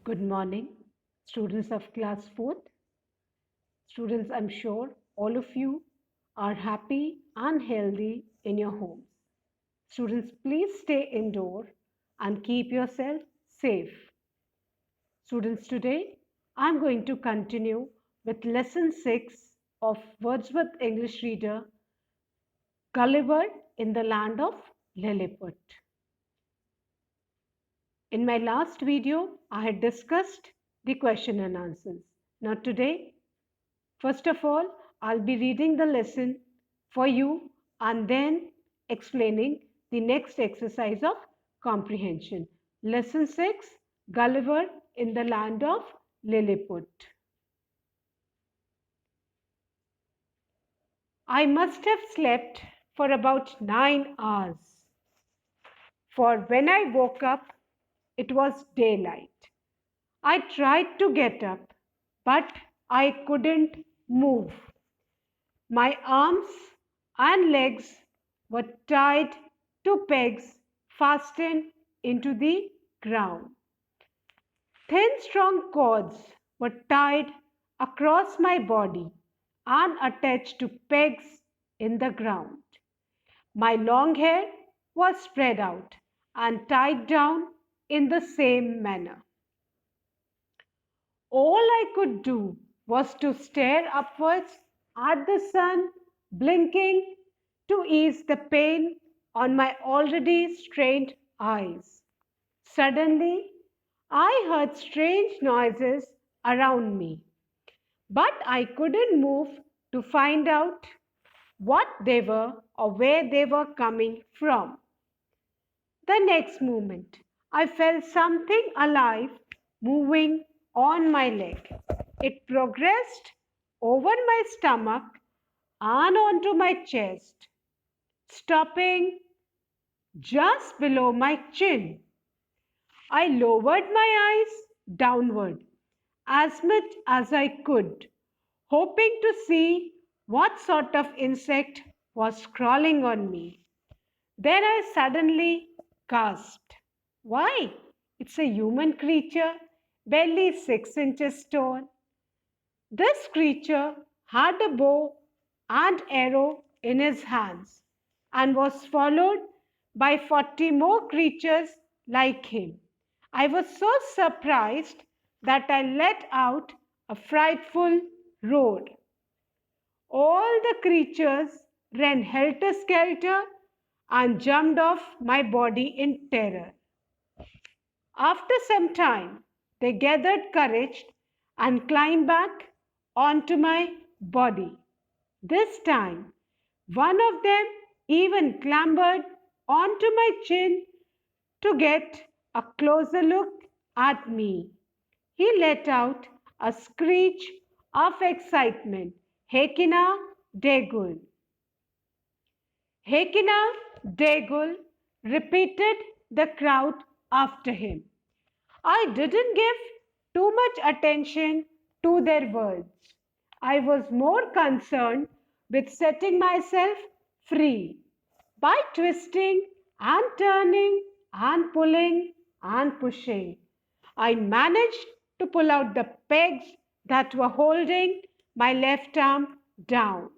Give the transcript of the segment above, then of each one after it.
Good morning, students of class 4th. Students, I'm sure all of you are happy and healthy in your homes. Students, please stay indoor and keep yourself safe. Students, today I'm going to continue with lesson 6 of Wordsworth English Reader, Gulliver in the Land of Lilliput. In my last video, I had discussed the question and answers. Now today, first of all, I'll be reading the lesson for you and then explaining the next exercise of comprehension. Lesson 6, Gulliver in the Land of Lilliput. I must have slept for about 9 hours, for when I woke up, it was daylight. I tried to get up, but I couldn't move. My arms and legs were tied to pegs fastened into the ground. Thin, strong cords were tied across my body and attached to pegs in the ground. My long hair was spread out and tied down in the same manner. All I could do was to stare upwards at the sun blinking to ease the pain on my already strained eyes. Suddenly, I heard strange noises around me, but I couldn't move to find out what they were or where they were coming from. The next moment, I felt something alive moving on my leg. It progressed over my stomach and onto my chest, stopping just below my chin. I lowered my eyes downward as much as I could, hoping to see what sort of insect was crawling on me. Then I suddenly gasped. Why? It's a human creature, barely 6 inches tall. This creature had a bow and arrow in his hands and was followed by 40 more creatures like him. I was so surprised that I let out a frightful roar. All the creatures ran helter-skelter and jumped off my body in terror. After some time, they gathered courage and climbed back onto my body. This time, one of them even clambered onto my chin to get a closer look at me. He let out a screech of excitement. Hekina Degul. Hekina Degul, repeated the crowd after him. I didn't give too much attention to their words. I was more concerned with setting myself free by twisting and turning and pulling and pushing. I managed to pull out the pegs that were holding my left arm down.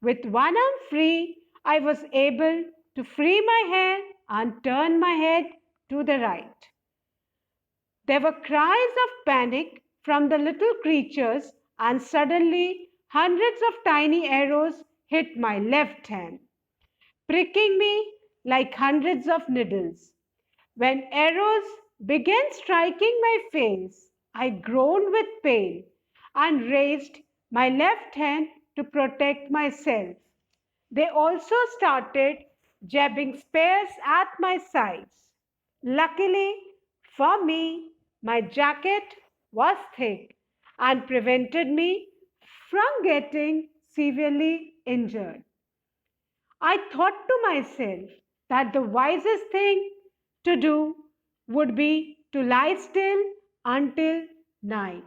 With one arm free, I was able to free my hair and turn my head to the right. There were cries of panic from the little creatures, and suddenly hundreds of tiny arrows hit my left hand, pricking me like hundreds of needles. When arrows began striking my face, I groaned with pain and raised my left hand to protect myself. They also started jabbing spears at my sides. Luckily for me, my jacket was thick and prevented me from getting severely injured. I thought to myself that the wisest thing to do would be to lie still until night.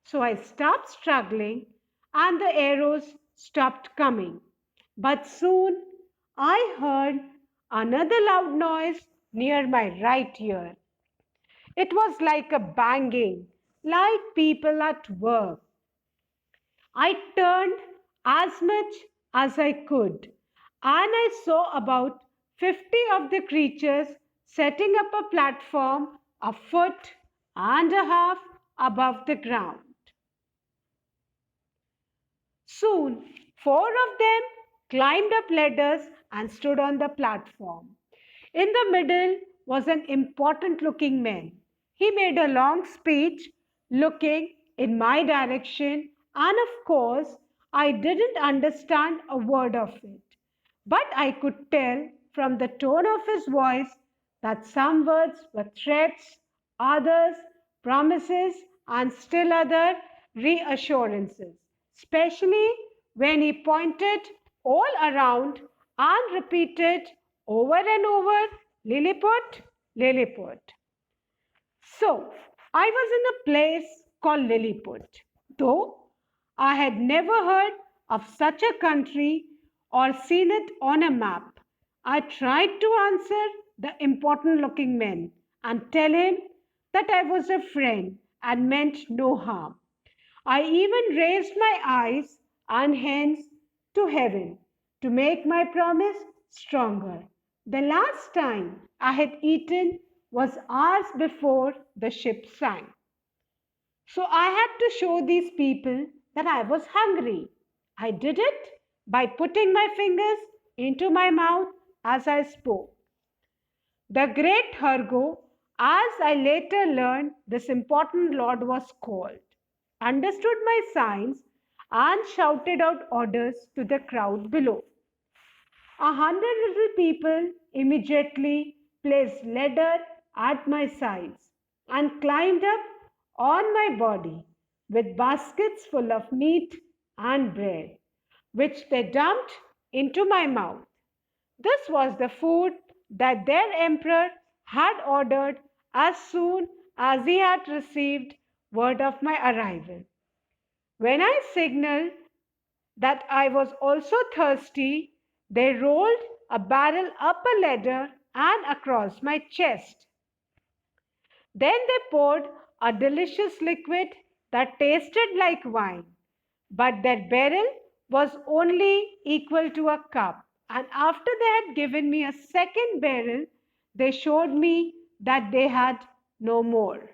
So I stopped struggling and the arrows stopped coming. But soon I heard another loud noise near my right ear. It was like a banging, like people at work. I turned as much as I could, and I saw about 50 of the creatures setting up a platform a foot and a half above the ground. Soon, four of them climbed up ladders and stood on the platform. In the middle was an important looking man. He made a long speech looking in my direction, and of course, I didn't understand a word of it. But I could tell from the tone of his voice that some words were threats, others promises, and still other reassurances, especially when he pointed all around and repeated over and over, Lilliput, Lilliput. So, I was in a place called Lilliput, though I had never heard of such a country or seen it on a map. I tried to answer the important looking man and tell him that I was a friend and meant no harm. I even raised my eyes and hands to heaven to make my promise stronger. The last time I had eaten was hours before the ship sank. So I had to show these people that I was hungry. I did it by putting my fingers into my mouth as I spoke. The great Hergo, as I later learned this important lord was called, understood my signs and shouted out orders to the crowd below. 100 little people immediately placed ladder at my sides and climbed up on my body with baskets full of meat and bread, which they dumped into my mouth. This was the food that their emperor had ordered as soon as he had received word of my arrival. When I signaled that I was also thirsty, they rolled a barrel up a ladder and across my chest. Then they poured a delicious liquid that tasted like wine, but that barrel was only equal to a cup. And after they had given me a second barrel, they showed me that they had no more.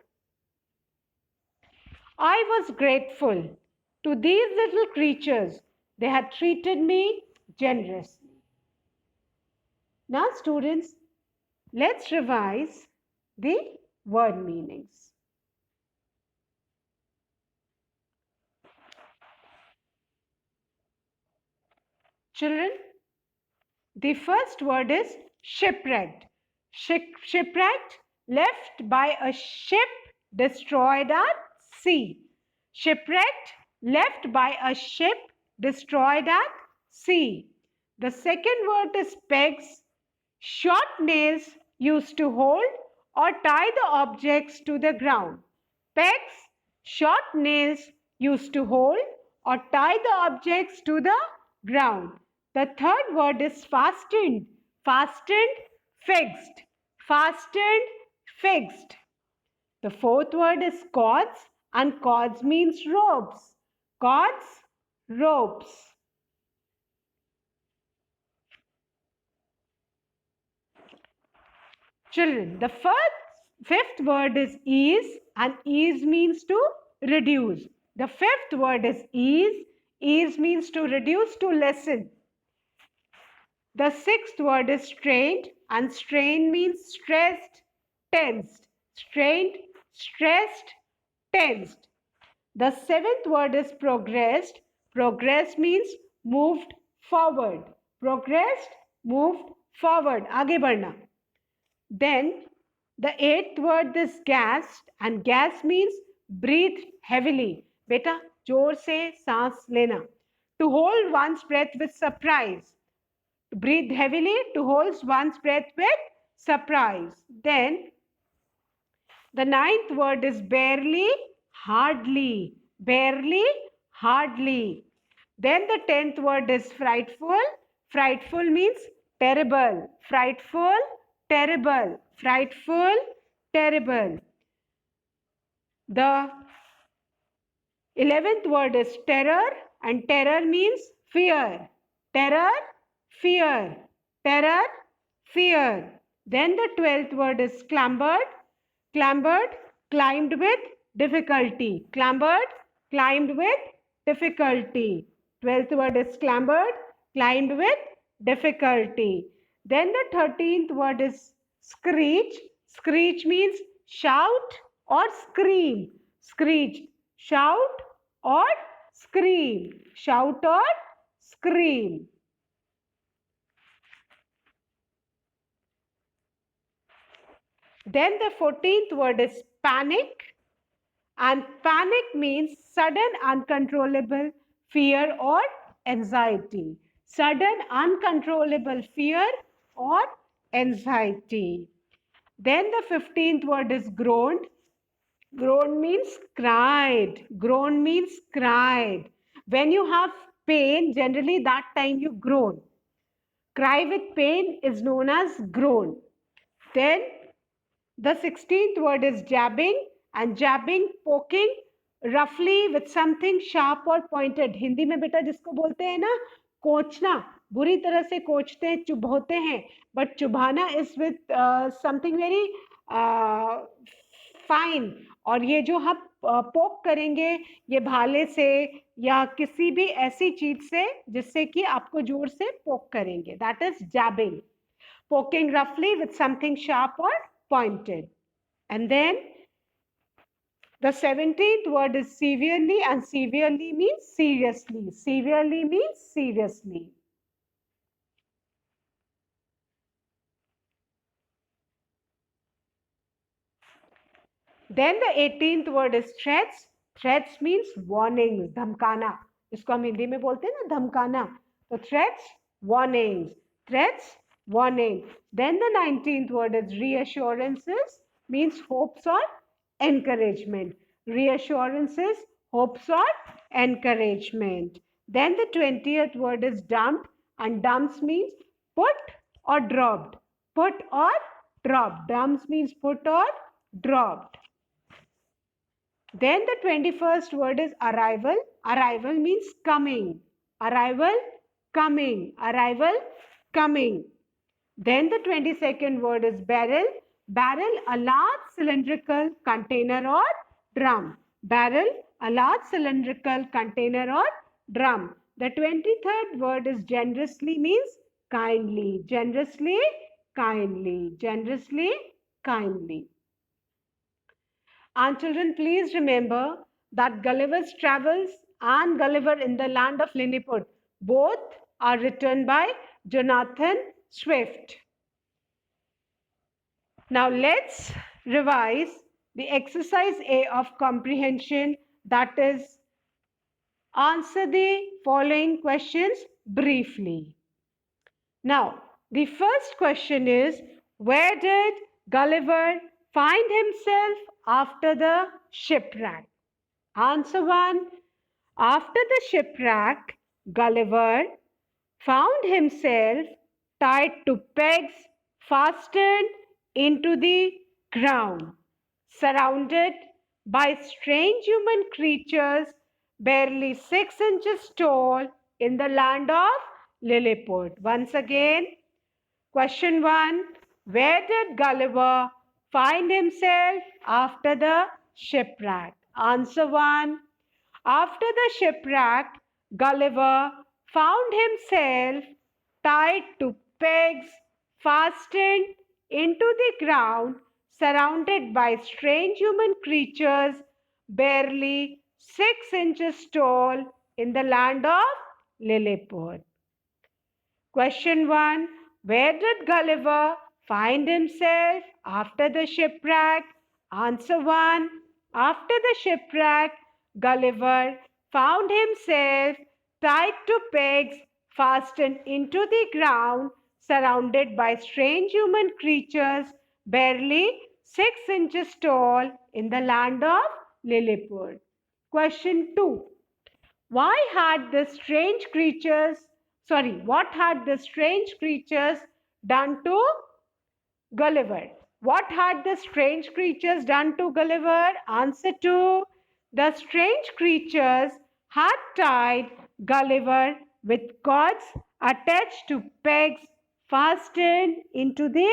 I was grateful to these little creatures. They had treated me generously. Now, students, let's revise the word meanings. Children, the first word is shipwrecked. Shipwrecked, left by a ship destroyed at sea. Shipwrecked, left by a ship destroyed at sea. The second word is pegs. Short nails used to hold or tie the objects to the ground. Pegs, short nails used to hold or tie the objects to the ground. The third word is fastened. Fastened, fixed. Fastened, fixed. The fourth word is cords, and cords means ropes. Cords, ropes. Children, the fifth word is ease, and ease means to reduce. The fifth word is ease. Ease means to reduce, to lessen. The sixth word is strained, and strain means stressed, tensed. Strained, stressed, tensed. The seventh word is progressed. Progress means moved forward. Progressed, moved forward. आगे बढ़ना. Then the eighth word is gasped, and gas means breathe heavily. बेटा जोर से सांस लेना. To hold one's breath with surprise. To breathe heavily, to hold one's breath with surprise. Then the ninth word is barely, hardly. Barely, hardly. Then the 10th word is frightful. Frightful means terrible. Frightful, terrible. Frightful, terrible. The 11th word is terror, and terror means fear. Terror, fear. Terror, fear. Then the 12th word is clambered. Clambered, climbed with difficulty. Clambered, climbed with difficulty. 12th word is clambered, climbed with difficulty. Then the 13th word is screech. Screech means shout or scream. Screech, shout or scream. Shout or scream. Then the 14th word is panic. And panic means sudden uncontrollable fear or anxiety. Sudden uncontrollable fear or anxiety. Then the 15th word is groaned. Groan means cried. Groan means cried. When you have pain, generally that time you groan. Cry with pain is known as groan. Then the 16th word is jabbing, and jabbing, poking roughly with something sharp or pointed. Hindi में बेटा जिसको बोलते हैं ना कोचना, बुरी तरह से कोचते हैं, चुभोते हैं, बट चुभाना is with something very fine. और ये जो हम पोक करेंगे ये भाले से या किसी भी ऐसी चीज से जिससे कि आपको जोर से पोक करेंगे, that is jabbing. Poking roughly with something sharp or pointed. And then the 17th word is severely, and severely means seriously. Severely means seriously. Then the 18th word is threats. Threats means warnings, धमकाना. इसको हम हिंदी में बोलते हैं ना धमकाना. तो threats, warnings. Threats, warning. Then the 19th word is reassurances, means hopes or encouragement. Reassurances, hopes or encouragement. Then the 20th word is dumped, and dumps means put or dropped. Put or dropped. Dumps means put or dropped. Then the 21st word is arrival. Arrival means coming. Arrival, coming. Arrival, coming. Then the 22nd word is barrel. Barrel, a large cylindrical container or drum. Barrel, a large cylindrical container or drum. The 23rd word is generously, means kindly. Generously, kindly. Generously, kindly. And children, please remember that Gulliver's Travels and Gulliver in the Land of Lilliput both are written by Jonathan Swift. Now let's revise the exercise A of comprehension, that is, answer the following questions briefly. Now, the first question is, where did Gulliver find himself after the shipwreck? Answer 1. After the shipwreck, Gulliver found himself tied to pegs fastened into the ground, surrounded by strange human creatures barely 6 inches tall in the land of Lilliput. Once again, question 1. Where did Gulliver find himself after the shipwreck? Answer 1. After the shipwreck, Gulliver found himself tied to pegs fastened into the ground, surrounded by strange human creatures barely 6 inches tall in the land of Lilliput. Question 1. Where did Gulliver find himself after the shipwreck? Answer 1. After the shipwreck, Gulliver found himself tied to pegs fastened into the ground, surrounded by strange human creatures barely 6 inches tall in the land of Lilliput. Question 2. What had the strange creatures done to Gulliver? What had the strange creatures done to Gulliver? Answer 2. The strange creatures had tied Gulliver with cords attached to pegs fastened into the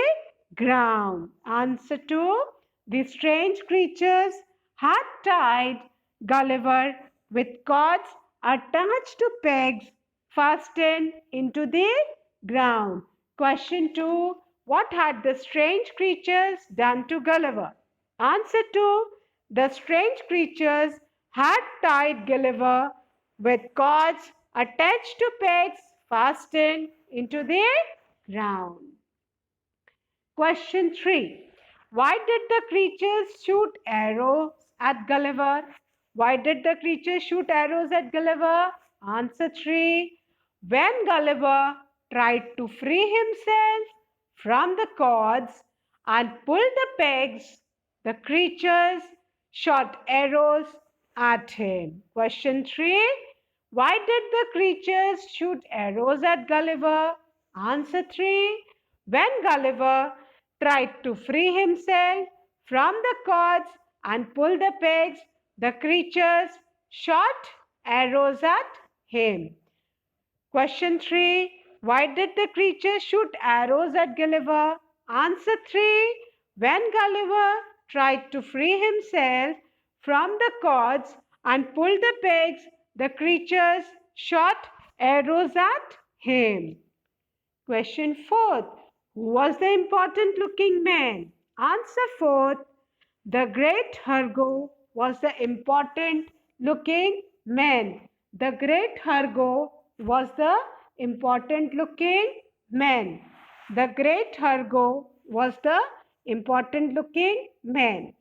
ground. Answer 2. The strange creatures had tied Gulliver with cords attached to pegs fastened into the ground. Question 2. What had the strange creatures done to Gulliver? Answer 2. The strange creatures had tied Gulliver with cords attached to pegs fastened into the ground. Question 3. Why did the creatures shoot arrows at Gulliver? Why did the creatures shoot arrows at Gulliver? Answer 3. When Gulliver tried to free himself from the cords and pull the pegs, the creatures shot arrows at him. Question 3. Why did the creatures shoot arrows at Gulliver? Answer 3. When Gulliver tried to free himself from the cords and pull the pegs, the creatures shot arrows at him. Question 3. Why did the creatures shoot arrows at Gulliver? Answer 3. When Gulliver tried to free himself from the cords and pull the pegs, the creatures shot arrows at him. Question 4. Who was the important looking man? Answer 4. The great Hergo was the important looking man. The great Hergo was the important looking man. The great Hergo was the important looking man.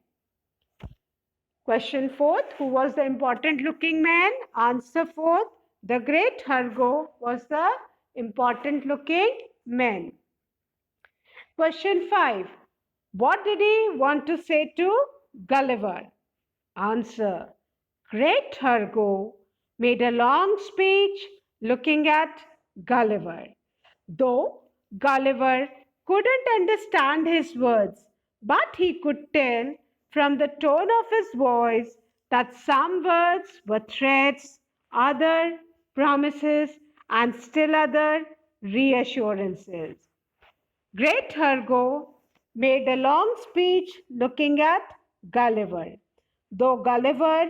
Question 4. Who was the important looking man? Answer 4. The great Hergo was the important looking man. Question 5. What did he want to say to Gulliver? Answer. Great Hergo made a long speech looking at Gulliver. Though Gulliver couldn't understand his words, but he could tell from the tone of his voice that some words were threats, other promises, and still other reassurances. Great Hergo made a long speech looking at Gulliver. Though Gulliver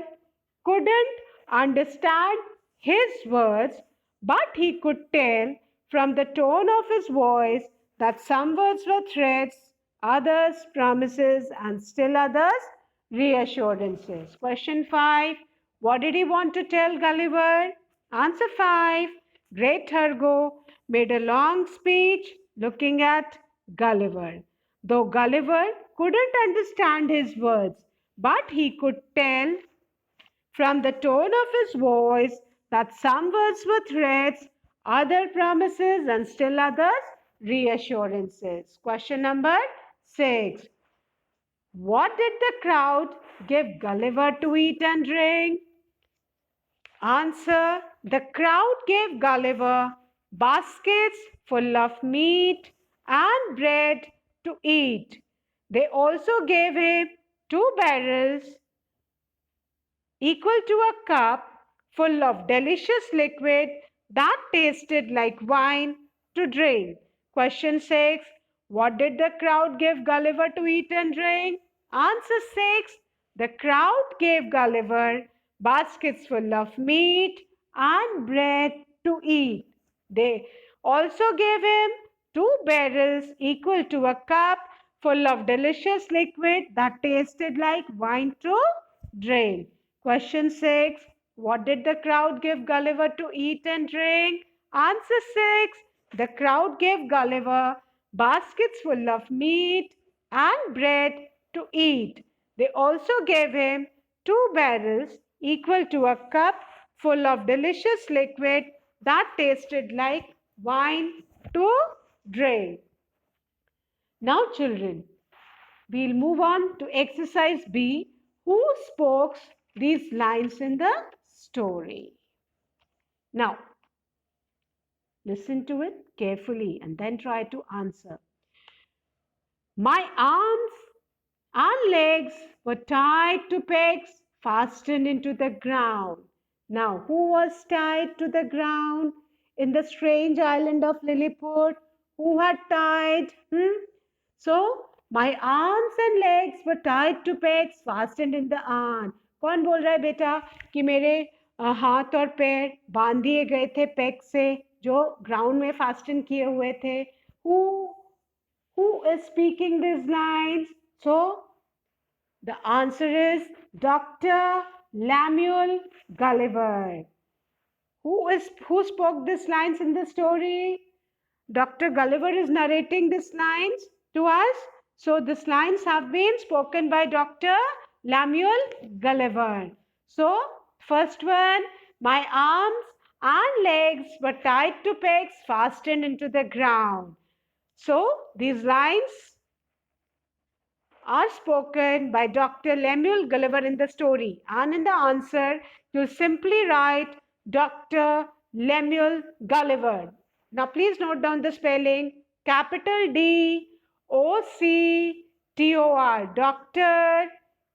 couldn't understand his words, but he could tell from the tone of his voice that some words were threats, others promises, and still others reassurances. Question 5. What did he want to tell Gulliver? Answer 5. Great Hergo made a long speech looking at Gulliver. Though Gulliver couldn't understand his words, but he could tell from the tone of his voice that some words were threats, other promises, and still others reassurances. Question number 6. What did the crowd give Gulliver to eat and drink? Answer. The crowd gave Gulliver baskets full of meat and bread to eat. They also gave him 2 barrels equal to a cup full of delicious liquid that tasted like wine to drink. Question 6. What did the crowd give Gulliver to eat and drink? Answer 6. The crowd gave Gulliver baskets full of meat and bread to eat. They also gave him 2 barrels equal to a cup full of delicious liquid that tasted like wine to drink. Question 6. What did the crowd give Gulliver to eat and drink? Answer 6. The crowd gave Gulliver baskets full of meat and bread to eat. They also gave him 2 barrels equal to a cup full of delicious liquid that tasted like wine to drink. Now, children, we'll move on to exercise B. Who spoke these lines in the story? Now, listen to it carefully and then try to answer. My arms and legs were tied to pegs fastened into the ground. Now, who was tied to the ground in the strange island of Lilliput? Who had tied? So, my arms and legs were tied to pegs fastened in the iron. कौन बोल रहा है बेटा कि मेरे हाथ और पैर बांध दिए गए थे पेग से जो ग्राउंड में फास्टन किए हुए थे? Who is speaking these lines? So, the answer is Dr. Lemuel Gulliver. Who spoke these lines in the story? Dr. Gulliver is narrating these lines to us. So these lines have been spoken by Dr. Lemuel Gulliver. So first one, my arms and legs were tied to pegs fastened into the ground. So these lines are spoken by Dr. Lemuel Gulliver in the story. And in the answer, you simply write Dr. Lemuel Gulliver. Now please note down the spelling. Capital D O C T O R. Doctor.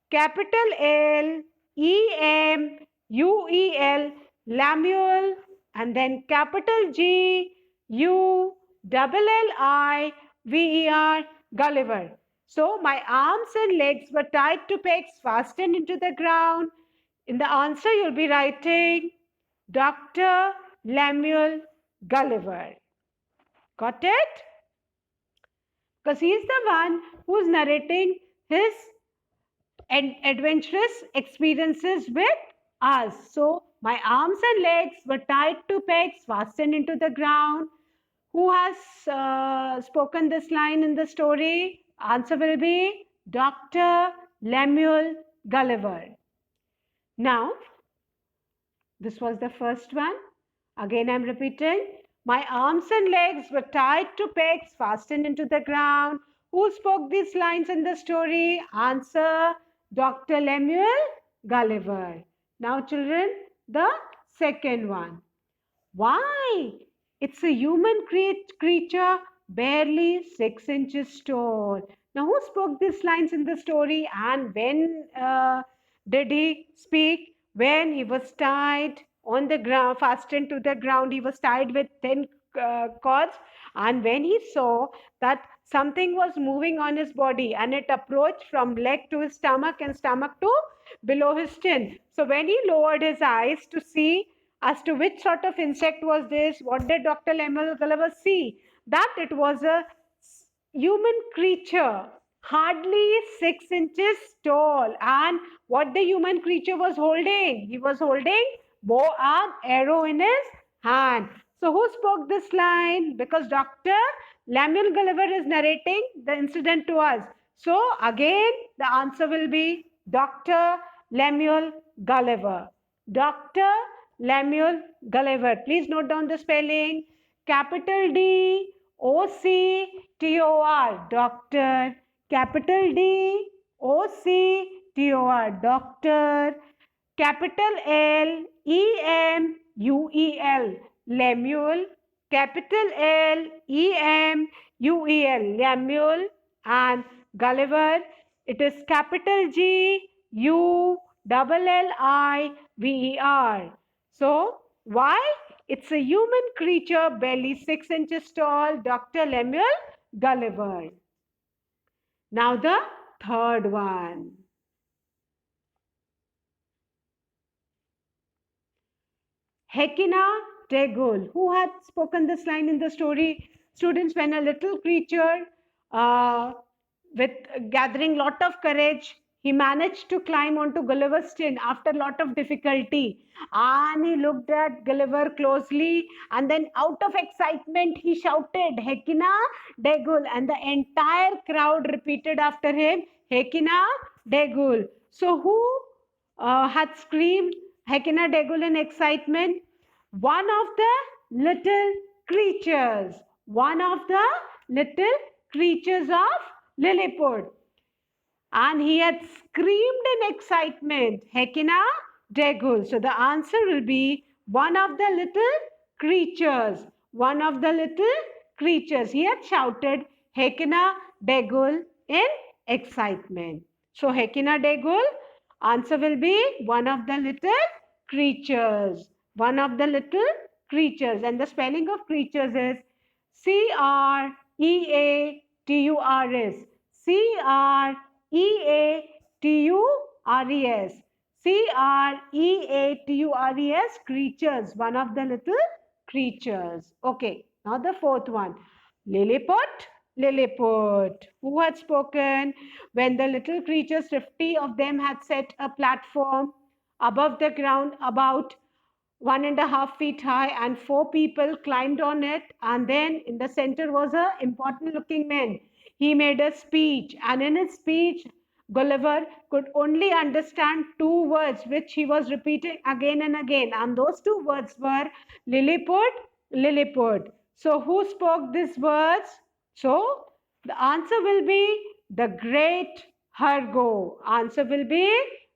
Capital L E M U E L. Lemuel. And then capital G U L L I V E R. Gulliver. So my arms and legs were tied to pegs fastened into the ground. In the answer, you'll be writing Dr. Lemuel Gulliver. Got it? Because he is the one who's narrating his adventurous experiences with us. So my arms and legs were tied to pegs fastened into the ground. Who has spoken this line in the story? Answer will be Dr. Lemuel Gulliver. Now, this was the first one. Again, I'm repeating. My arms and legs were tied to pegs fastened into the ground. Who spoke these lines in the story? Answer, Dr. Lemuel Gulliver. Now, children, the second one. Why? It's a human creature, barely 6 inches tall. Now, who spoke these lines in the story and when did he speak? When he was tied on the ground, fastened to the ground, he was tied with 10 cords. And when he saw that something was moving on his body and it approached from leg to his stomach and stomach to below his chin. So, when he lowered his eyes to see as to which sort of insect was this, what did Dr. Lemuel Gulliver see? That it was a human creature, hardly 6 inches tall. And what the human creature was holding? He was holding bow and arrow in his hand. So who spoke this line? Because Dr. Lemuel Gulliver is narrating the incident to us. So again, the answer will be Dr. Lemuel Gulliver. Dr. Lemuel Gulliver. Please note down the spelling. Capital D O C T O R. Doctor. Capital D O C T O R. Doctor. Capital L E M U E L. Lemuel. Capital L E M U E L. Lemuel. And Gulliver. It is capital G U L L I V E R. So, why? It's a human creature, barely 6 inches tall, Dr. Lemuel Gulliver. Now the third one. Hekina Tegul. Who had spoken this line in the story? Students, when a little creature with gathering lot of courage, he managed to climb onto Gulliver's chin after lot of difficulty. And he looked at Gulliver closely and then out of excitement he shouted, Hekina Degul. And the entire crowd repeated after him, Hekina Degul. So who had screamed Hekina Degul in excitement? One of the little creatures. One of the little creatures of Lilliput. And he had screamed in excitement, Hekina Degul. So the answer will be one of the little creatures. One of the little creatures. He had shouted, Hekina Degul in excitement. So Hekina Degul, answer will be one of the little creatures. One of the little creatures. And the spelling of creatures is Creatures. Creatures. Creatures. Creatures. One of the little creatures. Okay. Now the fourth one. Lilliput. Lilliput. Who had spoken when the little creatures, 50 of them, had set a platform above the ground about 1.5 feet high, and four people climbed on it. And then in the center was a important looking man. He made a speech, and in his speech, Gulliver could only understand two words which he was repeating again and again, and those two words were Lilliput, Lilliput. So who spoke these words? So the answer will be the great Hergo. Answer will be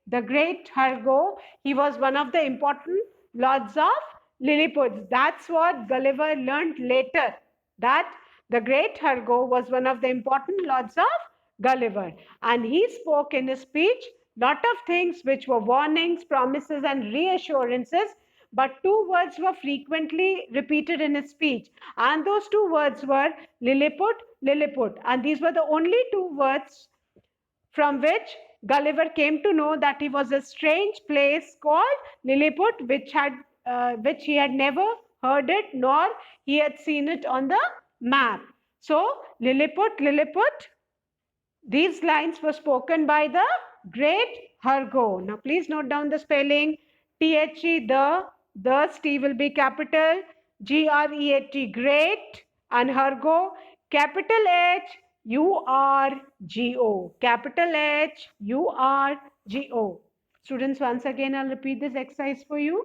the great Hergo. He was one of the important lords of Lilliput. That's what Gulliver learned later. That the great Hergo was one of the important lords of Gulliver. And he spoke in his speech lot of things which were warnings, promises, and reassurances. But two words were frequently repeated in his speech. And those two words were Lilliput, Lilliput. And these were the only two words from which Gulliver came to know that he was a strange place called Lilliput, which he had never heard it nor he had seen it on the map. So Lilliput, Lilliput, these lines were spoken by the great Hergo. Now please note down the spelling. T-H-E, the T will be capital, G-R-E-A-T, great, and Hergo, capital H, U-R-G-O, capital H, U-R-G-O. Students, once again, I'll repeat this exercise for you.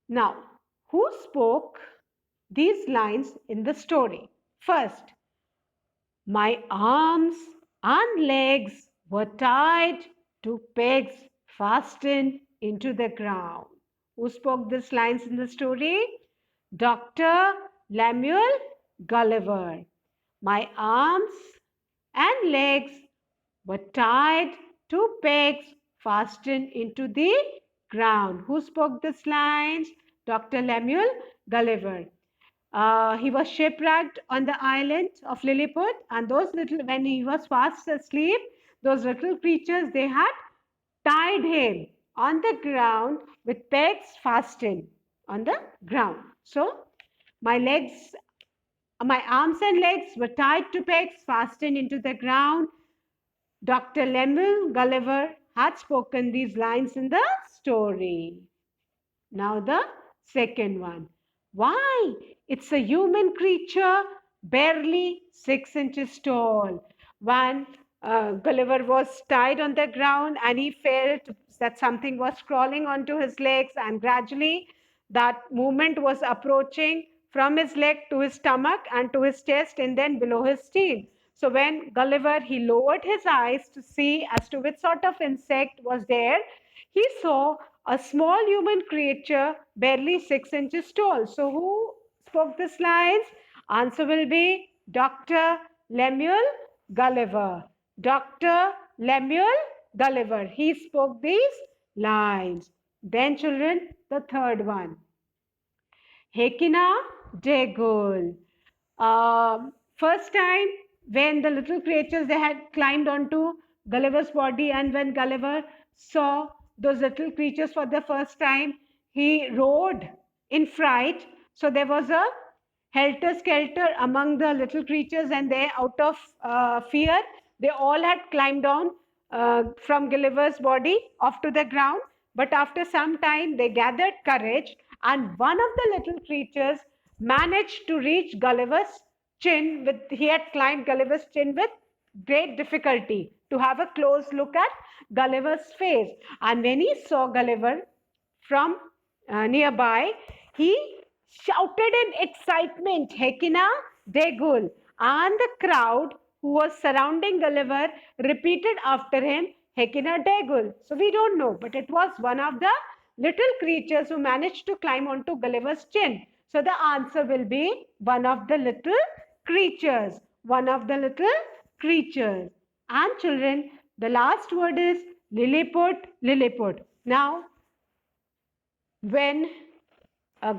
Now, who spoke these lines in the story? First, my arms and legs were tied to pegs fastened into the ground. Who spoke these lines in the story? Dr. Lemuel Gulliver. My arms and legs were tied to pegs fastened into the ground. Who spoke these lines? Dr. Lemuel Gulliver. He was shipwrecked on the island of Lilliput, and when he was fast asleep, those little creatures, they had tied him on the ground with pegs fastened on the ground. So my arms and legs were tied to pegs fastened into the ground. Dr. Lemuel Gulliver had spoken these lines in the story. Now the second one. Why? It's a human creature, barely 6 inches tall. When Gulliver was tied on the ground and he felt that something was crawling onto his legs, and gradually that movement was approaching from his leg to his stomach and to his chest and then below his chin. So when Gulliver, he lowered his eyes to see as to which sort of insect was there, he saw a small human creature barely 6 inches tall. So who spoke these lines? Answer will be Dr. Lemuel Gulliver. Dr. Lemuel Gulliver. He spoke these lines. Then children, the third one. Hekina Degul. First time when the little creatures, they had climbed onto Gulliver's body, and when Gulliver saw those little creatures for the first time, he roared in fright. So there was a helter-skelter among the little creatures, and they, out of fear, they all had climbed down from Gulliver's body off to the ground. But after some time, they gathered courage, and one of the little creatures managed to reach Gulliver's chin. He had climbed Gulliver's chin with great difficulty to have a close look at Gulliver's face. And when he saw Gulliver from nearby, he shouted in excitement, Hekina Degul. And the crowd who was surrounding Gulliver repeated after him, Hekina Degul. So we don't know, but it was one of the little creatures who managed to climb onto Gulliver's chin. So the answer will be one of the little creatures. One of the little creatures. And children, the last word is Lilliput, Lilliput. Now, when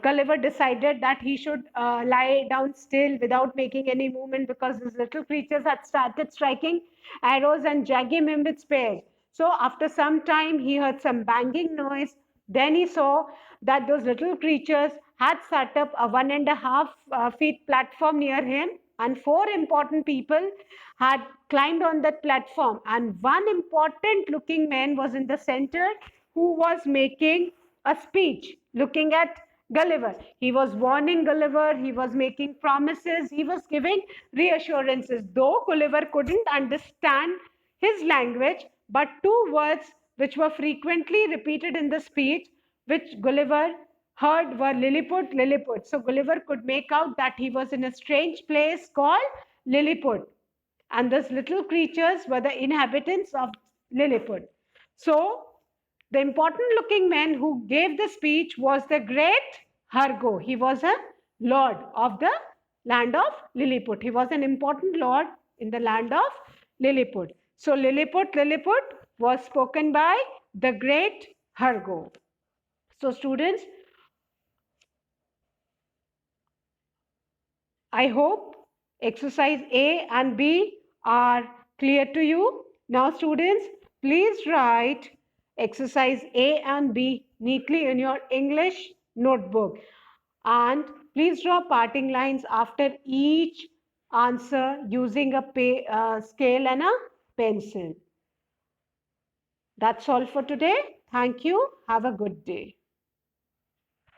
Gulliver decided that he should lie down still without making any movement because his little creatures had started striking arrows and jagging him with spears. So after some time, he heard some banging noise. Then he saw that those little creatures had set up a 1.5 feet platform near him, and four important people had climbed on that platform. And one important looking man was in the center who was making a speech looking at Gulliver. He was warning Gulliver, he was making promises, he was giving reassurances. Though Gulliver couldn't understand his language, but two words which were frequently repeated in the speech, which Gulliver heard, were Lilliput, Lilliput. So Gulliver could make out that he was in a strange place called Lilliput. And those little creatures were the inhabitants of Lilliput. So the important looking man who gave the speech was the great Hargo. He was a lord of the land of Lilliput. He was an important lord in the land of Lilliput. So Lilliput, Lilliput was spoken by the great Hargo. So students, I hope exercise A and B are clear to you. Now students, please write exercise A and B neatly in your English notebook. And please draw parting lines after each answer using a scale and a pencil. That's all for today. Thank you. Have a good day.